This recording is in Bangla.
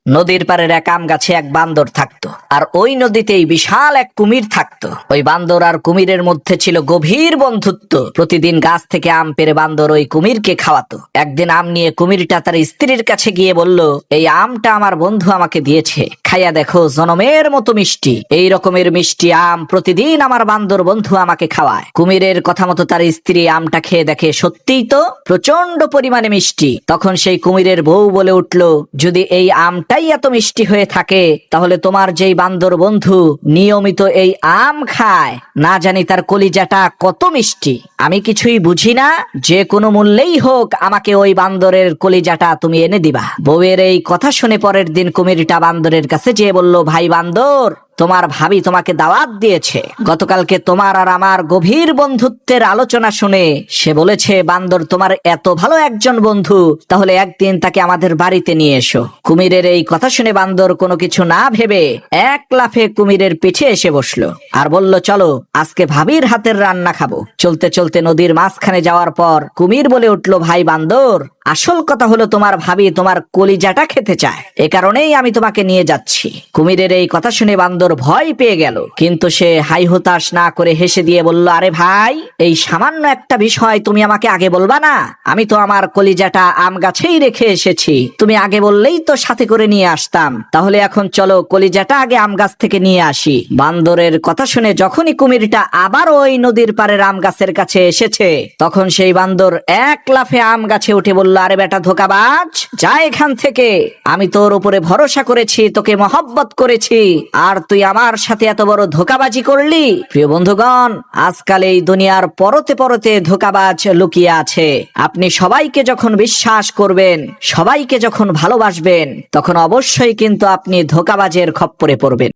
নদীর পাড়ের এক আম গাছে এক বান্দর থাকতো, আর ওই নদীতেই বিশাল এক কুমির থাকতো। ওই বান্দর আর কুমিরের মধ্যে ছিল গভীর বন্ধুত্ব। প্রতিদিন গাছ থেকে আম পেড়ে বান্দর ওই কুমিরকে খাওয়াতো। একদিন আম নিয়ে কুমিরটা তার স্ত্রীর কাছে গিয়ে বলল, এই আমটা আমার বন্ধু আমাকে দিয়েছে, খাইয়া দেখো, জনমের মতো মিষ্টি। এই রকমের মিষ্টি আম প্রতিদিন আমার বান্দর বন্ধু আমাকে খাওয়ায়। কুমিরের কথা মতো তার স্ত্রী আমটা খেয়ে দেখে সত্যিই তো প্রচন্ড পরিমাণে মিষ্টি। তখন সেই কুমিরের বউ বলে উঠল, যদি এই আমটাই এত মিষ্টি হয়ে থাকে, তাহলে তোমার যেই বান্দর বন্ধু নিয়মিত এই আম খায়, না জানি তার কলিজাটা কত মিষ্টি। আমি কিছুই বুঝি না, যে কোনো মূল্যেই হোক আমাকে ওই বান্দরের কলিজাটা তুমি এনে দিবা। বউয়ের এই কথা শুনে পরের দিন কুমিরটা বান্দরের কাছে যেয়ে বলল, ভাই বান্দর, তোমার ভাবি তোমাকে দাওয়াত দিয়েছে। গতকালকে তোমার আর আমার গভীর বন্ধুত্বের আলোচনা শুনে সে বলেছে, বান্দর তোমার এত ভালো একজন বন্ধু, তাহলে একদিন তাকে আমাদের বাড়িতে নিয়ে এসো। কুমিরের এই কথা শুনে বান্দর কোনো কিছু না ভেবে এক লাফে কুমিরের পিঠে এসে বসলো আর বলল, চলো আজকে ভাবির হাতের রান্না খাবো। চলতে চলতে নদীর মাঝখানে যাওয়ার পর কুমির বলে উঠলো, ভাই বান্দর, আসল কথা হলো তোমার ভাবি তোমার কলিজাটা খেতে চায়, এ কারণেই আমি তোমাকে নিয়ে যাচ্ছি। কুমিরের এই কথা শুনে বান্দর ভয় পেয়ে গেল, কিন্তু সে হাই হতাশ না করে হেসে দিয়ে বলল, আরে ভাই, এই সামান্য একটা বিষয় তুমি আমাকে আগে বলবা না? আমি তো আমার কলিজাটা আম গাছেই রেখে এসেছি, তুমি আগে বললেই তো সাথে করে নিয়ে আসতাম। তাহলে এখন চলো কলিজাটা আগে আম গাছ থেকে নিয়ে আসি। বান্দরের কথা শুনে যখনই কুমিরটা আবার ওই নদীর পাড়ের আম গাছের কাছে এসেছে, তখন সেই বান্দর এক লাফে আম গাছে উঠে বলল, আরে বেটা ধোঁকাবাজ, যা এখান থেকে। আমি তোর উপরে ভরসা করেছি, তোকে মহব্বত করেছি, আর তুই আমার সাথে এত বড় ধোঁকাবাজি করলি। প্রিয় বন্ধুগণ, আজকাল এই দুনিয়ার পরতে পরতে ধোঁকাবাজ লুকিয়ে আছে। আপনি সবাইকে যখন বিশ্বাস করবেন, সবাইকে যখন ভালোবাসবেন, তখন অবশ্যই কিন্তু আপনি ধোঁকাবাজের খপ্পরে পড়বেন।